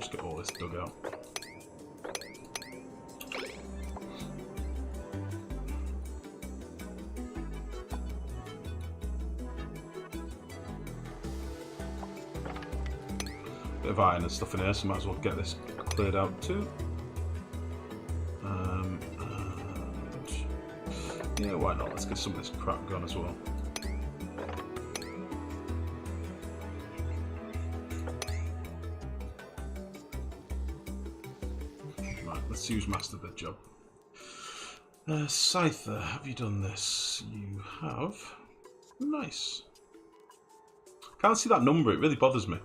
Just get all this dug out. Bit of iron and stuff in here, so might as well get this cleared out too. And yeah, why not? Let's get some of this crap gone as well. Right, let's use Master the job. Scyther, have you done this? You have. Nice. Can't see that number, it really bothers me.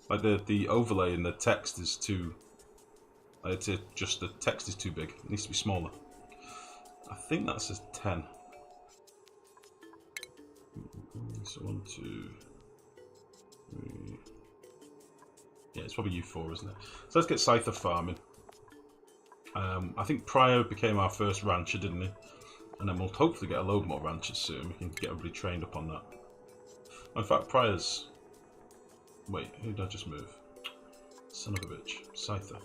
Like the overlay in the text is too... just the text is too big. It needs to be smaller. I think that says 10. So 1, 2, 3... Yeah, it's probably U4, isn't it? So let's get Scyther farming. I think Pryor became our first rancher, didn't he? And then we'll hopefully get a load more ranchers soon. We can get everybody trained up on that. In fact, Pryor's... Wait, who did I just move? Son of a bitch. Scyther.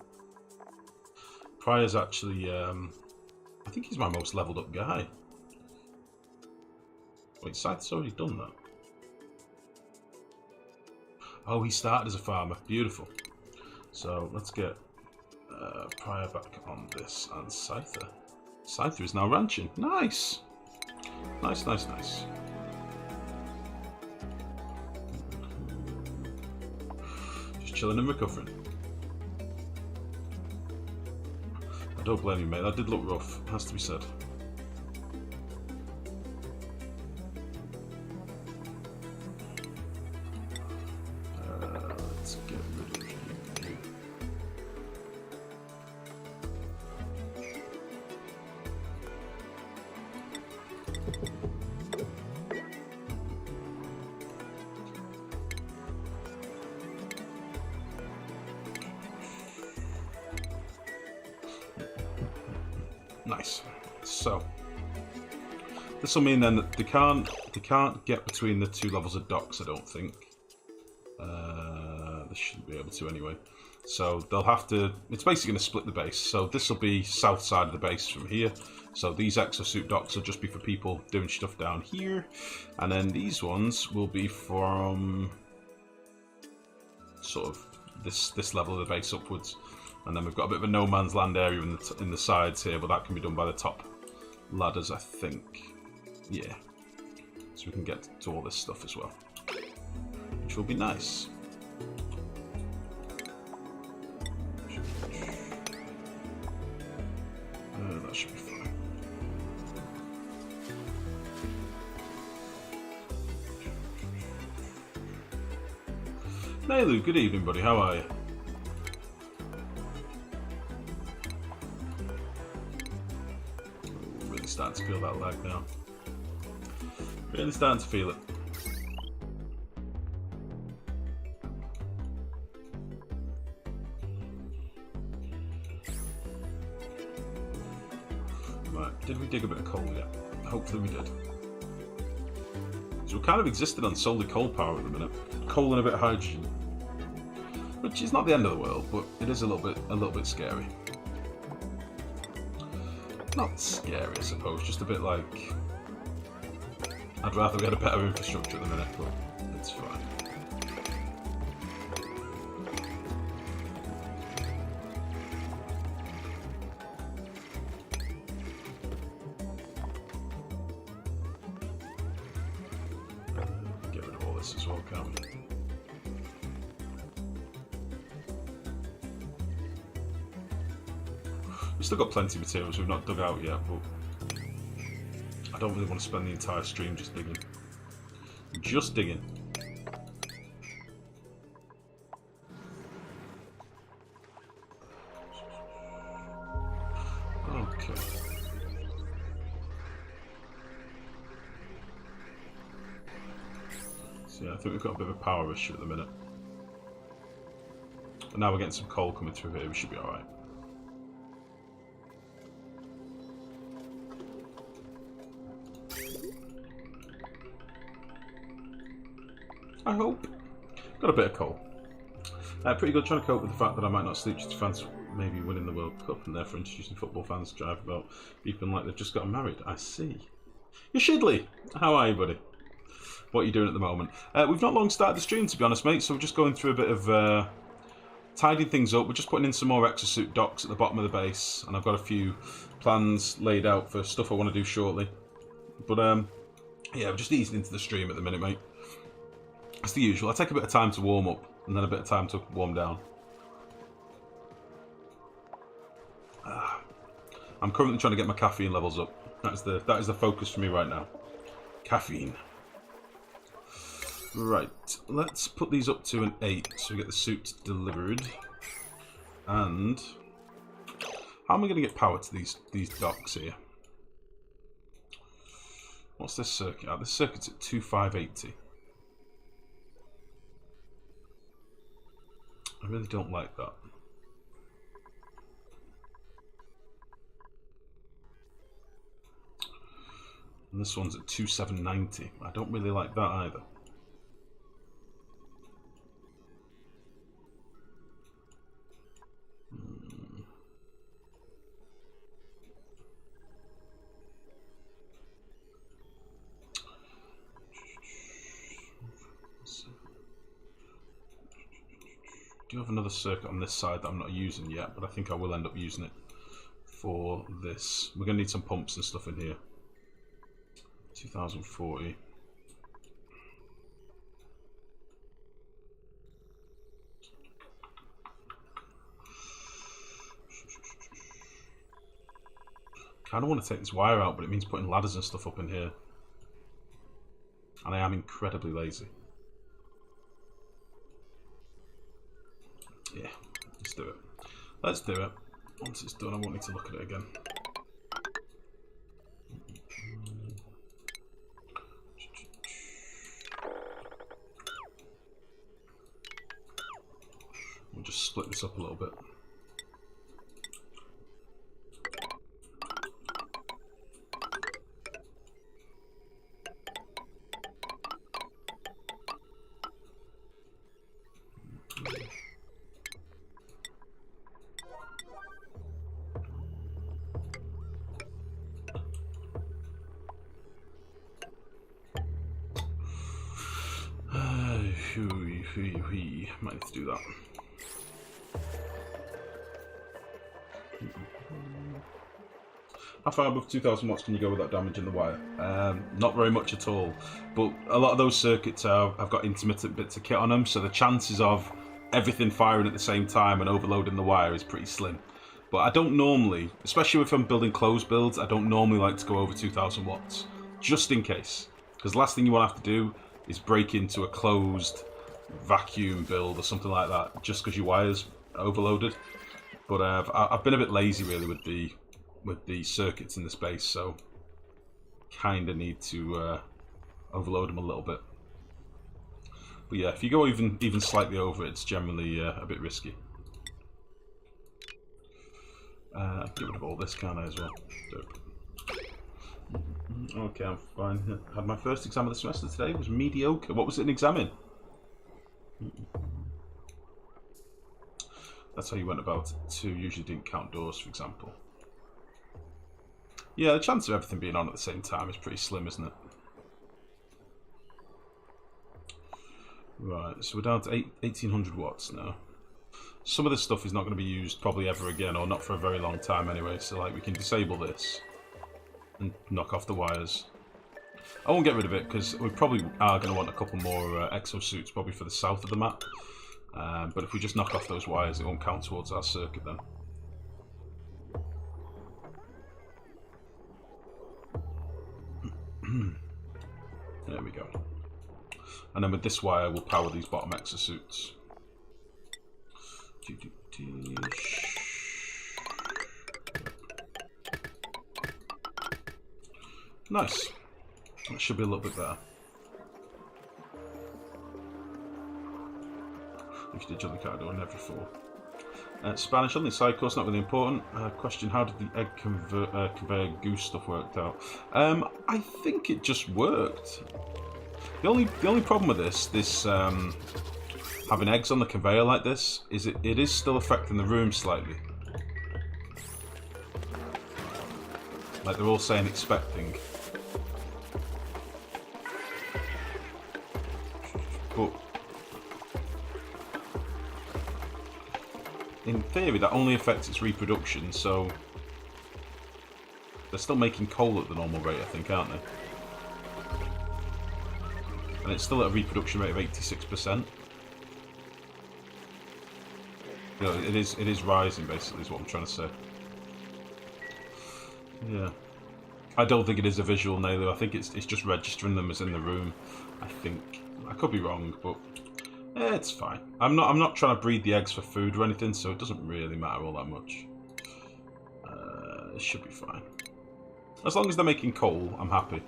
Pryor's actually... I think he's my most leveled up guy. Wait, Scyther's already done that. Oh, he started as a farmer. Beautiful. So, let's get Pryor back on this. And Scyther. Scyther is now ranching. Nice! Nice, nice, nice. Just chilling and recovering. I don't blame you, mate. That did look rough, has to be said. Let's get rid of you. Nice. So this will mean then that they can't get between the two levels of docks, I don't think. They shouldn't be able to anyway. So they'll have to... It's basically going to split the base. So this will be south side of the base from here. So these exosuit docks will just be for people doing stuff down here. And then these ones will be from sort of this level of the base upwards. And then we've got a bit of a no man's land area in the sides here, but that can be done by the top ladders, I think. Yeah. So we can get to all this stuff as well, which will be nice. That should be fine. Hey Lou, good evening, buddy. How are you? Really starting to feel that lag now. Really starting to feel it. Right, did we dig a bit of coal yet? Hopefully we did. So we're kind of existing on solely coal power at the minute. Coal and a bit of hydrogen. Which is not the end of the world, but it is a little bit scary. Not scary, I suppose, just a bit like... I'd rather we had a better infrastructure at the minute, but it's fine. Get rid of all this as well, can't we? We've still got plenty of materials we've not dug out yet, but I don't really want to spend the entire stream just digging. Just digging. Okay. So yeah, I think we've got a bit of a power issue at the minute. But now we're getting some coal coming through here, we should be alright. I hope. Got a bit of coal. Pretty good, trying to cope with the fact that I might not sleep due to fans maybe winning the World Cup and therefore introducing football fans to drive about beeping like they've just got married. I see. You Shidley, how are you, buddy? What are you doing at the moment? We've not long started the stream, to be honest, mate, so we're just going through a bit of tidying things up. We're just putting in some more exosuit docks at the bottom of the base, and I've got a few plans laid out for stuff I want to do shortly. But, yeah, we're just easing into the stream at the minute, mate. It's the usual. I take a bit of time to warm up, and then a bit of time to warm down. I'm currently trying to get my caffeine levels up. That is the focus for me right now. Caffeine. Right, let's put these up to an 8 so we get the suits delivered. And how am I going to get power to these docks here? What's this circuit at? This circuit's at 2580. I really don't like that. And this one's at 2790. I don't really like that either. I do have another circuit on this side that I'm not using yet, but I think I will end up using it for this. We're going to need some pumps and stuff in here. 2040. Kind of want to take this wire out, but it means putting ladders and stuff up in here. And I am incredibly lazy. Yeah, let's do it. Let's do it. Once it's done, I won't need to look at it again. We'll just split this up a little bit. Might need to do that. How far above 2000 watts can you go without damaging the wire? Not very much at all, but a lot of those circuits have got intermittent bits of kit on them, so the chances of everything firing at the same time and overloading the wire is pretty slim. But I don't normally, especially if I'm building closed builds, I don't normally like to go over 2000 watts, just in case. Because the last thing you want to have to do is break into a closed vacuum build or something like that just because your wire's overloaded. But I've been a bit lazy really with the circuits in the space, so kind of need to overload them a little bit. But yeah, if you go even slightly over, it's generally a bit risky. Get rid of all this, can I, as well? Okay, I'm fine. Had my first exam of the semester today. It was mediocre. What was it an exam in? That's how you went about it too. Usually didn't count doors, for example. Yeah, the chance of everything being on at the same time is pretty slim, isn't it? Right, so we're down to 1800 watts now. Some of this stuff is not going to be used probably ever again, or not for a very long time anyway, so like we can disable this and knock off the wires. I won't get rid of it because we probably are going to want a couple more exosuits probably for the south of the map. But if we just knock off those wires, it won't count towards our circuit then. There we go. And then with this wire, we'll power these bottom exosuits. Nice. That should be a little bit better. If you did jump the car door in every 4. Spanish on the side course, not really important. Question: how did the egg conveyor goose stuff worked out? I think it just worked. The only problem with this having eggs on the conveyor like this is it is still affecting the room slightly. Like they're all saying expecting. But in theory that only affects its reproduction, so they're still making coal at the normal rate, I think, aren't they? And it's still at a reproduction rate of 86%. You know, it is rising, basically, is what I'm trying to say. Yeah. I don't think it is a visual nailer. I think it's just registering them as in the room. I think. I could be wrong, but it's fine. I'm not trying to breed the eggs for food or anything, so it doesn't really matter all that much. It should be fine. As long as they're making coal, I'm happy.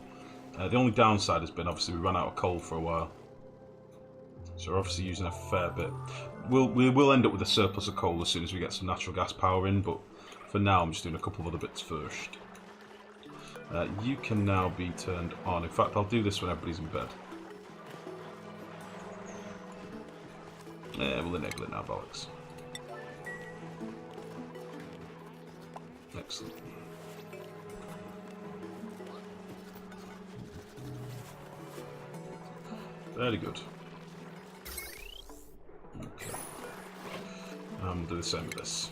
The only downside has been, obviously, we ran out of coal for a while. So we're obviously using a fair bit. We will end up with a surplus of coal as soon as we get some natural gas power in, but for now I'm just doing a couple of other bits first. You can now be turned on. In fact, I'll do this when everybody's in bed. Yeah, we'll enable it now, bollocks. Excellent. Very good. Okay. We'll do the same with this.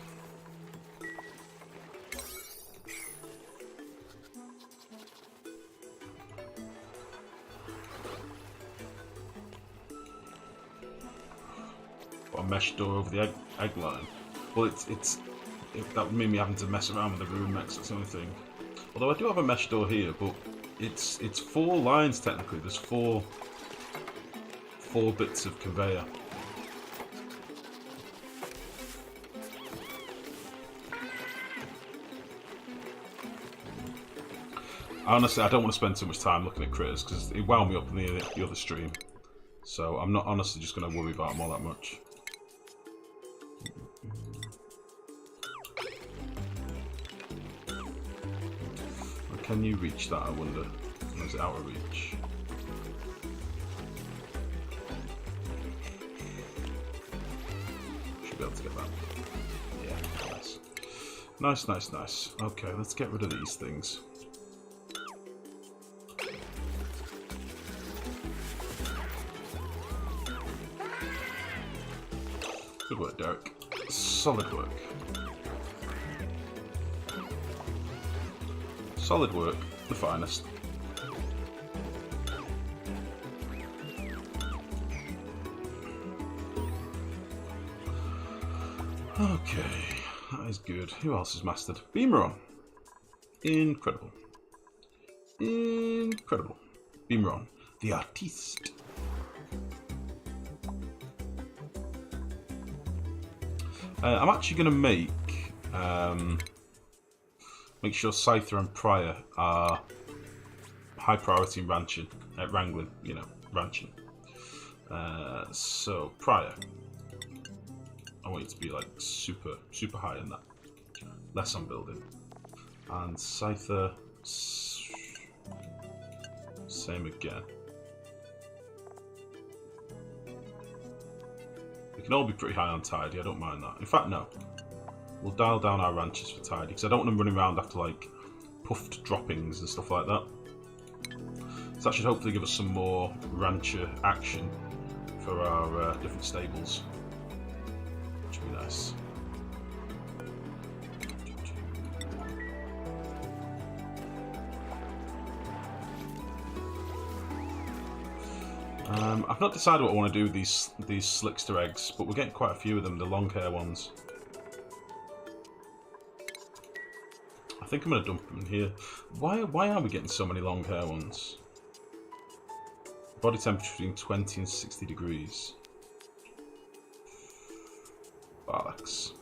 Got a mesh door over the egg line. Well, that would mean me having to mess around with the room next. That's the only thing. Although I do have a mesh door here, but it's 4 lines technically. There's four bits of conveyor. Honestly, I don't want to spend too much time looking at critters because it wound me up in the other stream. So I'm not honestly just going to worry about them all that much. Can you reach that, I wonder? Or is it out of reach? Should be able to get that. Yeah, nice. Nice, nice, nice. Okay, let's get rid of these things. Good work, Derek. Solid work. Solid work, the finest. Okay, that is good. Who else is mastered? Beamer on. Incredible. Incredible. Beamer on. The artiste. I'm actually going to make sure Scyther and Prior are high priority in wrangling, you know, ranching. So, Prior. I want you to be like super high in that. Less on building. And Scyther, same again. We can all be pretty high on tidy, I don't mind that. In fact, no. We'll dial down our ranches for tidy, because I don't want them running around after, like, puffed droppings and stuff like that. So that should hopefully give us some more rancher action for our different stables. Which would be nice. I've not decided what I want to do with these slickster eggs, but we're getting quite a few of them, the long hair ones. I think I'm going to dump them in here. Why are we getting so many long hair ones? Body temperature between 20 and 60 degrees. Bollocks.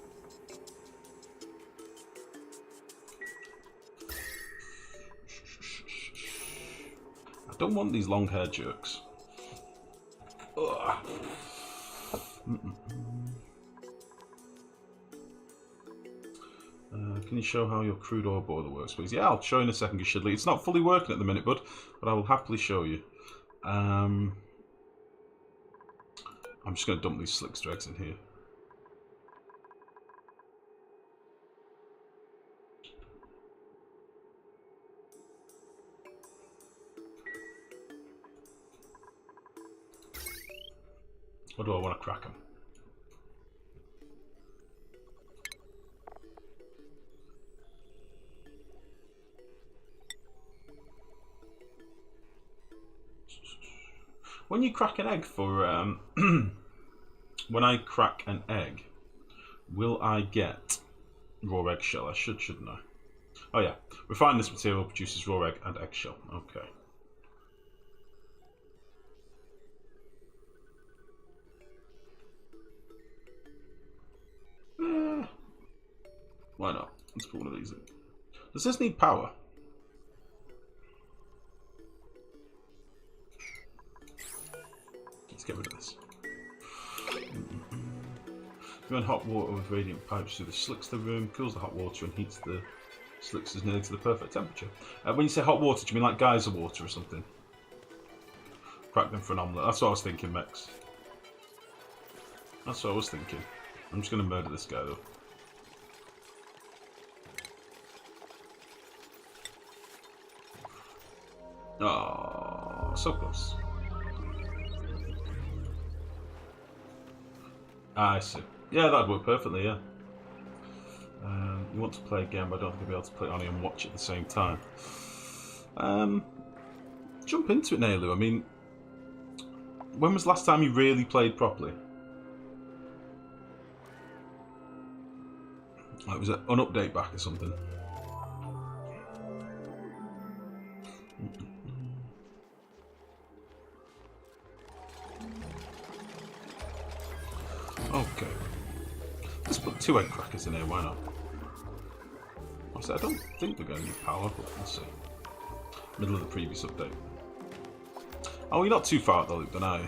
I don't want these long hair jerks. Can you show how your crude oil boiler works, please? Yeah, I'll show you in a second, Shidley. It's not fully working at the minute, bud, but I will happily show you. I I'm just going to dump these slickster eggs in here. Or do I want to crack them? When you crack an egg for... when I crack an egg, will I get raw eggshell? I should, shouldn't I? Oh yeah. Refine this material produces raw egg and eggshell. Okay. Why not? Let's put one of these in. Does this need power? Let's get rid of this. Run hot water with radiant pipes through the slickster room, cools the hot water and heats the slicksters nearly to the perfect temperature. When you say hot water, do you mean like geyser water or something? Crack them for an omelette. That's what I was thinking, Mex. That's what I was thinking. I'm just going to murder this guy though. Oh, so close. I see. Yeah, that'd work perfectly, yeah. You want to play a game, but I don't think I'll be able to play it on here and watch it at the same time. Jump into it, Nailu. I mean, when was the last time you really played properly? Like, was it an update back or something? Okay. Let's put 2 egg crackers in here, why not? Honestly, I don't think they're going to need power, but we'll see. Middle of the previous update. Oh, you're not too far out the loop then, are you?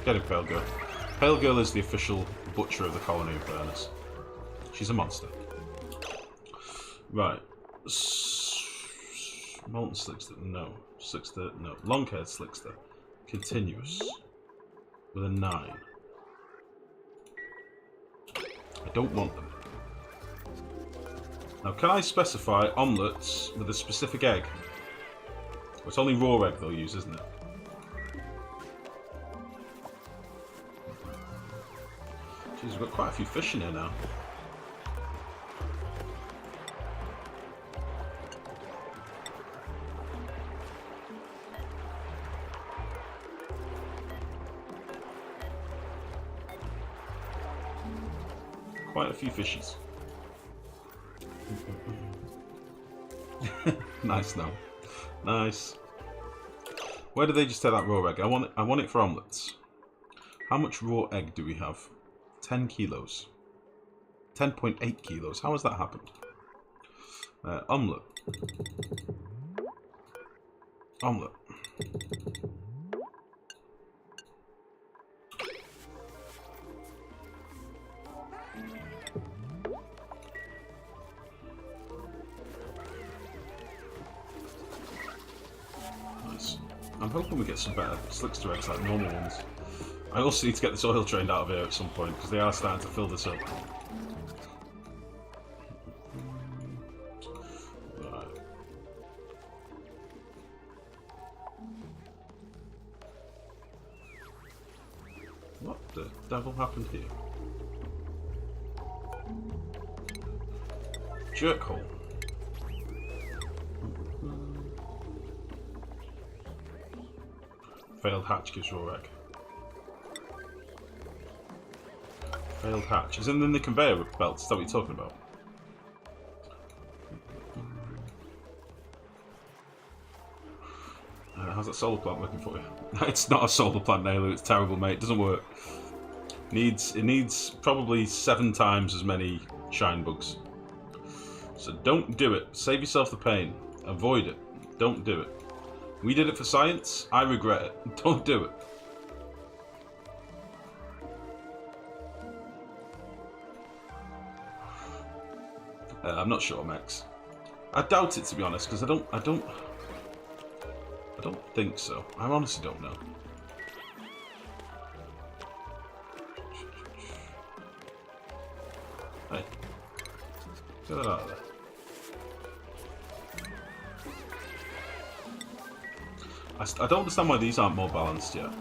Get him, Pale Girl. Pale Girl is the official butcher of the colony, in fairness. She's a monster. Right. Molten Slickster, no. Slickster, no. Long-haired Slickster. Continuous. With a 9. I don't want them. Now, can I specify omelettes with a specific egg? It's only raw egg they'll use, isn't it? Jeez, we've got quite a few fish in here now. Quite a few fishies. Nice now. Nice. Where did they just take that raw egg? I want it for omelettes. How much raw egg do we have? 10 kilos. 10.8 kilos. How has that happened? Omelette. Omelette. Nice. I'm hoping we get some better slickster eggs like normal ones. I also need to get this oil trained out of here at some point, because they are starting to fill this up. Right. What the devil happened here? Jerk hole. Failed hatch gives raw egg. Failed hatch. Is in the conveyor belt? Is that what you're talking about? How's that solar plant working for you? It's not a solar plant, Nailu. It's terrible, mate. It doesn't work. It needs probably 7 times as many shine bugs. So don't do it. Save yourself the pain. Avoid it. Don't do it. We did it for science. I regret it. Don't do it. I'm not sure, Max. I doubt it, to be honest, because I don't think so. I honestly don't know. Hey, get that out of there. I don't understand why these aren't more balanced yet.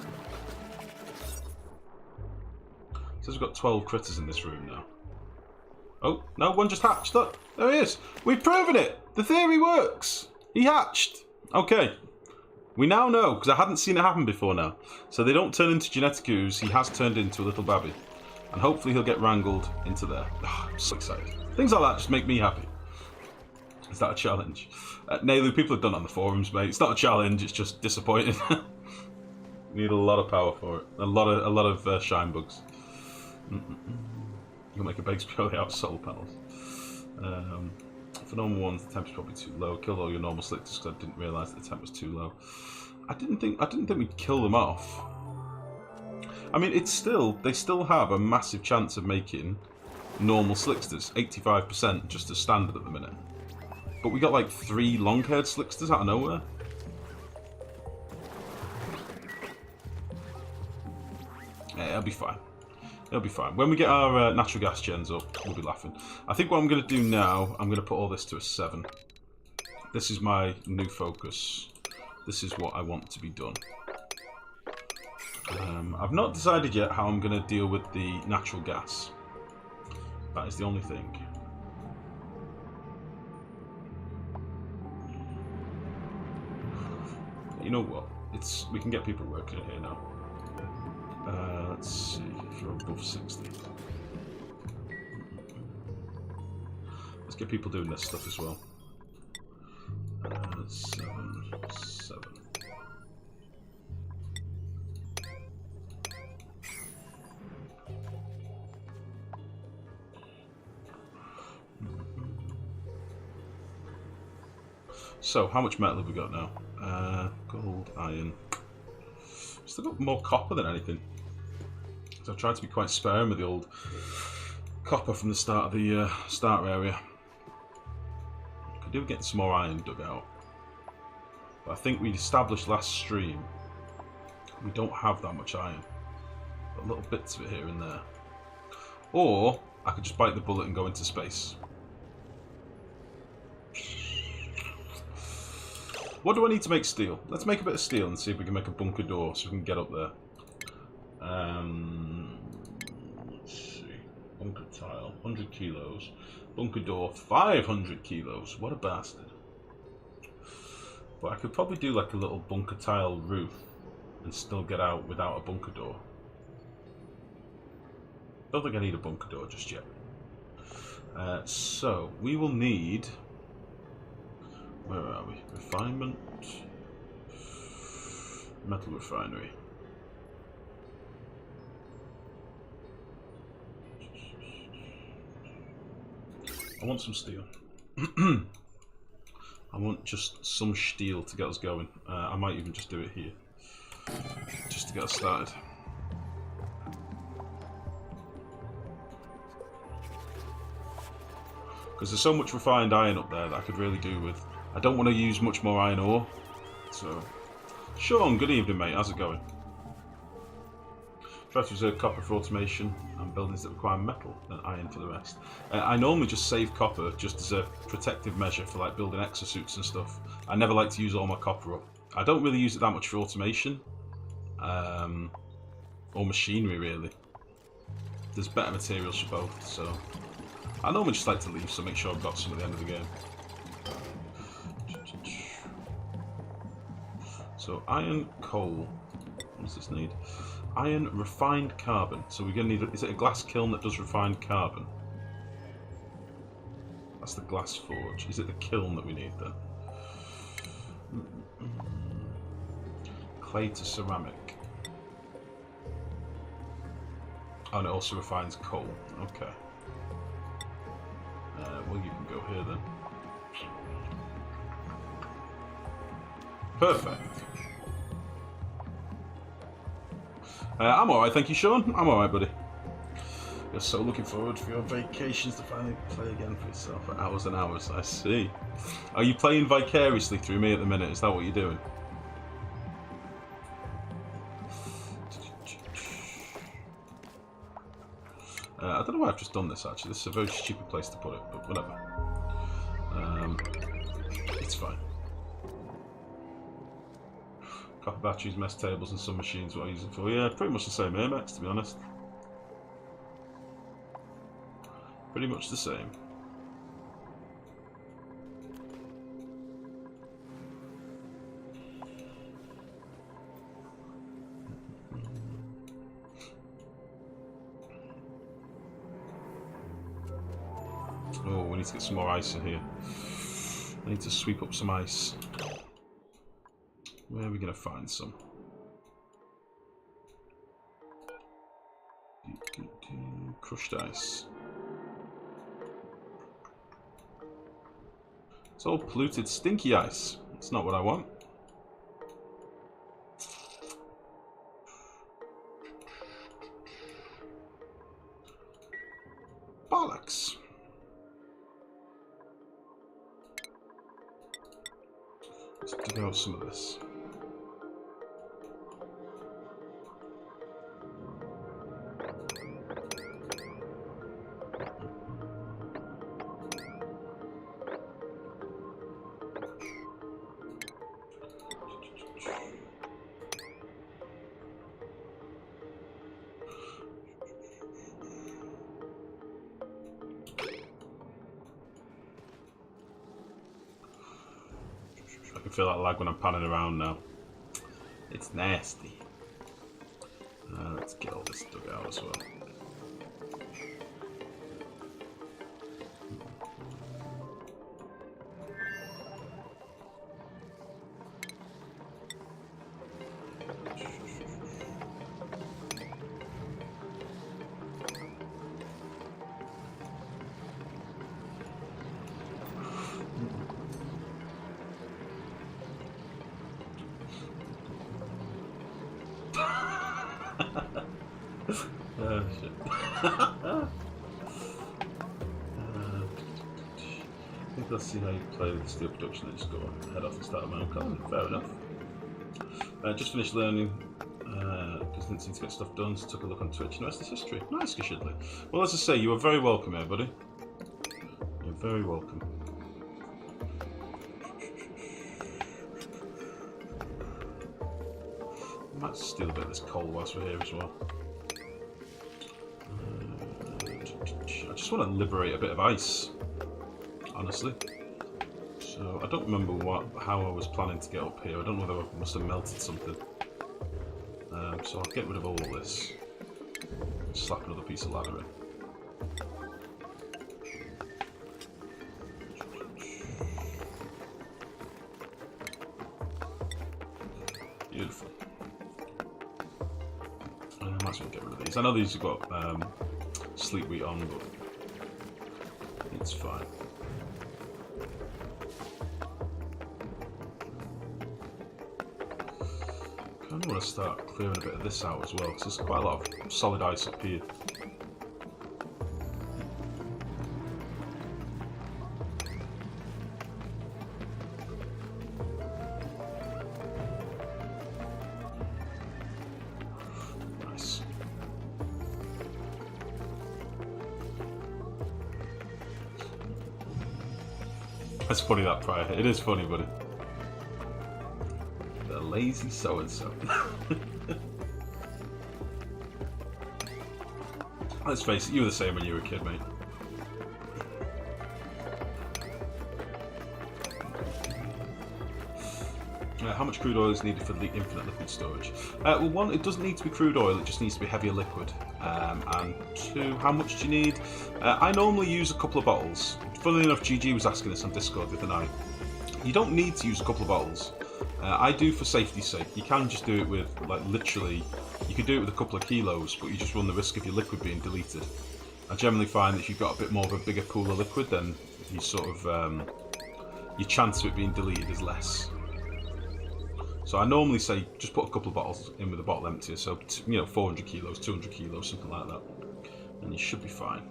It says we've got 12 critters in this room now. Oh, no, one just hatched. Look, there he is. We've proven it. The theory works. He hatched. Okay. We now know, because I hadn't seen it happen before now. So they don't turn into genetic ooze. He has turned into a little babby. And hopefully he'll get wrangled into there. Oh, I'm so excited. Things like that just make me happy. Is that a challenge? Nailu, people have done it on the forums, mate. It's not a challenge, it's just disappointing. You need a lot of power for it. A lot of shine bugs. You'll make a base purely out of solar panels. For normal ones, the temp is probably too low. Killed all your normal slictors because I didn't realise that the temp was too low. I didn't think we'd kill them off. I mean, they still have a massive chance of making normal slicksters. 85% just as standard at the minute. But we got like 3 long-haired slicksters out of nowhere. Yeah, it'll be fine. It'll be fine. When we get our natural gas gens up, we'll be laughing. I think what I'm going to do now, I'm going to put all this to a 7. This is my new focus. This is what I want to be done. I've not decided yet how I'm going to deal with the natural gas. That is the only thing. You know what? We can get people working in here now. Let's see if you're above 60. Let's get people doing this stuff as well. 7. So, how much metal have we got now? Gold, iron. Still got more copper than anything. So I've tried to be quite sparing with the old copper from the start of the start area. Could do with getting some more iron dug out. But I think we established last stream we don't have that much iron. Got little bits of it here and there. Or I could just bite the bullet and go into space. What do I need to make steel? Let's make a bit of steel and see if we can make a bunker door so we can get up there. Let's see. Bunker tile, 100 kilos. Bunker door, 500 kilos. What a bastard. But I could probably do like a little bunker tile roof and still get out without a bunker door. Don't think I need a bunker door just yet. So, we will need... Where are we? Refinement. Metal refinery. I want some steel. I want just some steel to get us going. I might even just do it here. Just to get us started. Because there's so much refined iron up there that I could really do with. I don't want to use much more iron ore. So, Sean, good evening, mate. How's it going? Try to reserve copper for automation and buildings that require metal and iron for the rest. I normally just save copper just as a protective measure for like building exosuits and stuff. I never like to use all my copper up. I don't really use it that much for automation. Or machinery, really. There's better materials for both, so... I normally just like to leave, so make sure I've got some at the end of the game. So, iron, coal. What does this need? Iron, refined carbon. So we're going to need... Is it a glass kiln that does refined carbon? That's the glass forge. Is it the kiln that we need then? Clay to ceramic. Oh, and it also refines coal. Okay. Well, you can go here then. Perfect. I'm alright, thank you, Sean. I'm alright, buddy. Got so looking forward for your vacations to finally play again for yourself for hours and hours. I see. Are you playing vicariously through me at the minute? Is that what you're doing? I don't know why I've just done this, actually. This is a very stupid place to put it, but whatever. It's fine. Copper batteries, mess tables, and some machines what I use them for. Yeah, pretty much the same Amex, to be honest. Pretty much the same. Oh, we need to get some more ice in here. I need to sweep up some ice. Where are we going to find some? Crushed ice. It's all polluted, stinky ice. That's not what I want. Bollocks. Let's dig out some of this. I feel that lag when I'm panning around now. It's nasty. Let's get all this dug out as well. Oh shit. I think let's see how you play with steel production and just go on, head off and start my own colony. Fair enough. Just finished learning because didn't seem to get stuff done, so took a look on Twitch and the rest is history. Nice, Gashidley. Well, as I say, you are very welcome here, buddy. You're very welcome. I might steal a bit of this coal whilst we're here as well. I just want to liberate a bit of ice, honestly. So I don't remember how I was planning to get up here. I don't know whether I must have melted something. So I'll get rid of all this. Slap another piece of ladder in. Beautiful. I might as well get rid of these. I know these have got sleep wheat on, but it's fine. I kind of want to start clearing a bit of this out as well, because there's quite a lot of solid ice up here. Nice. That's funny, that Prior. It is funny, buddy. The lazy so-and-so. Let's face it, you were the same when you were a kid, mate. How much crude oil is needed for the infinite liquid storage? Well, one, it doesn't need to be crude oil, it just needs to be heavier liquid. And two, how much do you need? I normally use a couple of bottles. Funnily enough, GG was asking this on Discord the other night. You don't need to use a couple of bottles. I do for safety's sake. You can just do it with, like, literally, you could do it with a couple of kilos, but you just run the risk of your liquid being deleted. I generally find that if you've got a bit more of a bigger pool of liquid, then you sort of, your chance of it being deleted is less. So I normally say just put a couple of bottles in with a bottle emptier, so 400 kilos, 200 kilos, something like that. And you should be fine.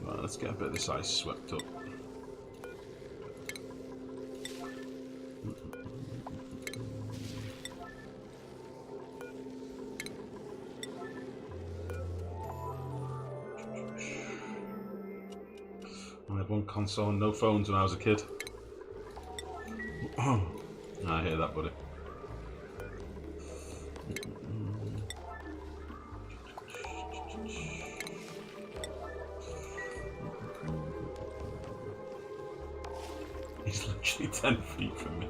Right, let's get a bit of this ice swept up. I had one console and no phones when I was a kid. I hear that, buddy. He's literally 10 feet from me.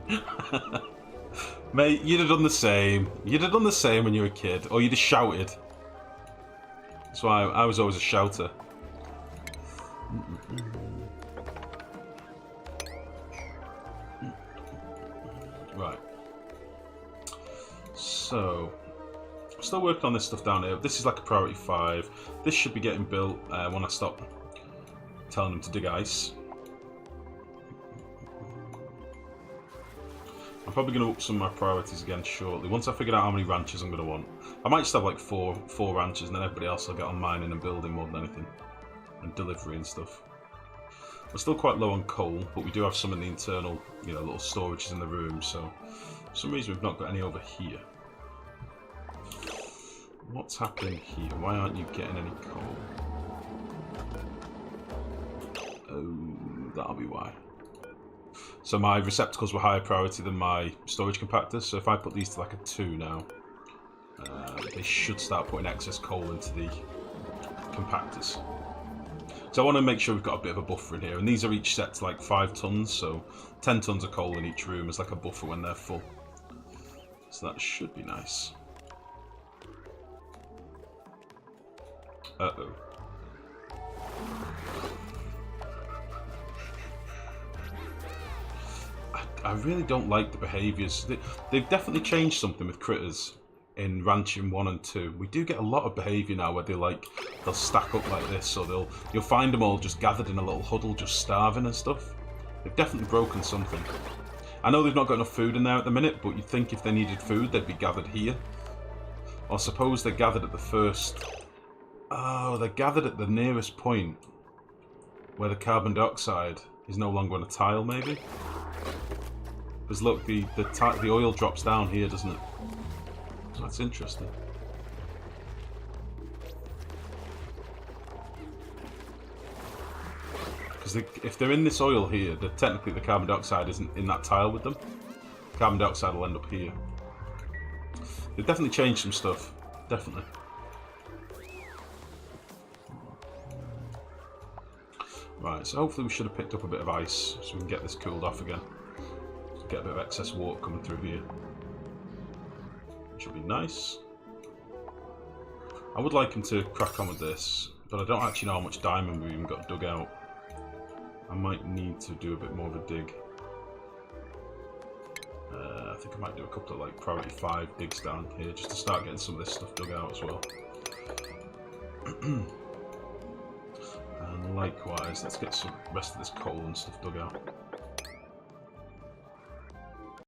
Mate, you'd have done the same. You'd have done the same when you were a kid. Or you'd have shouted. That's why I was always a shouter. Right. So, I'm still working on this stuff down here. This is like a priority 5. This should be getting built when I stop telling them to dig ice. I'm probably going to up some of my priorities again shortly. Once I figure out how many ranches I'm going to want. I might just have like four ranches, and then everybody else will get on mining and building more than anything. And delivery and stuff. We're still quite low on coal, but we do have some in the internal, you know, little storages in the room, so for some reason we've not got any over here. What's happening here? Why aren't you getting any coal? Oh, that'll be why. So my receptacles were higher priority than my storage compactors, so if I put these to like a 2 now, they should start putting excess coal into the compactors. So I want to make sure we've got a bit of a buffer in here, and these are each set to like 5 tons, so 10 tons of coal in each room is like a buffer when they're full. So that should be nice. Uh-oh. I really don't like the behaviours. They've definitely changed something with critters in Ranching 1 and 2. We do get a lot of behaviour now where they'll stack up like this, or you'll find them all just gathered in a little huddle, just starving and stuff. They've definitely broken something. I know they've not got enough food in there at the minute, but you'd think if they needed food, they'd be gathered here. Or suppose they're gathered at the first... Oh, they're gathered at the nearest point where the carbon dioxide is no longer on a tile, maybe? Because look, the oil drops down here, doesn't it? So that's interesting. Because if they're in this oil here, technically the carbon dioxide isn't in that tile with them. Carbon dioxide will end up here. They've definitely changed some stuff. Definitely. Right, so hopefully we should have picked up a bit of ice so we can get this cooled off again. Get a bit of excess water coming through here. Should be nice. I would like him to crack on with this, but I don't actually know how much diamond we've even got dug out. I might need to do a bit more of a dig. I think I might do a couple of like priority 5 digs down here just to start getting some of this stuff dug out as well. And likewise, let's get some rest of this coal and stuff dug out.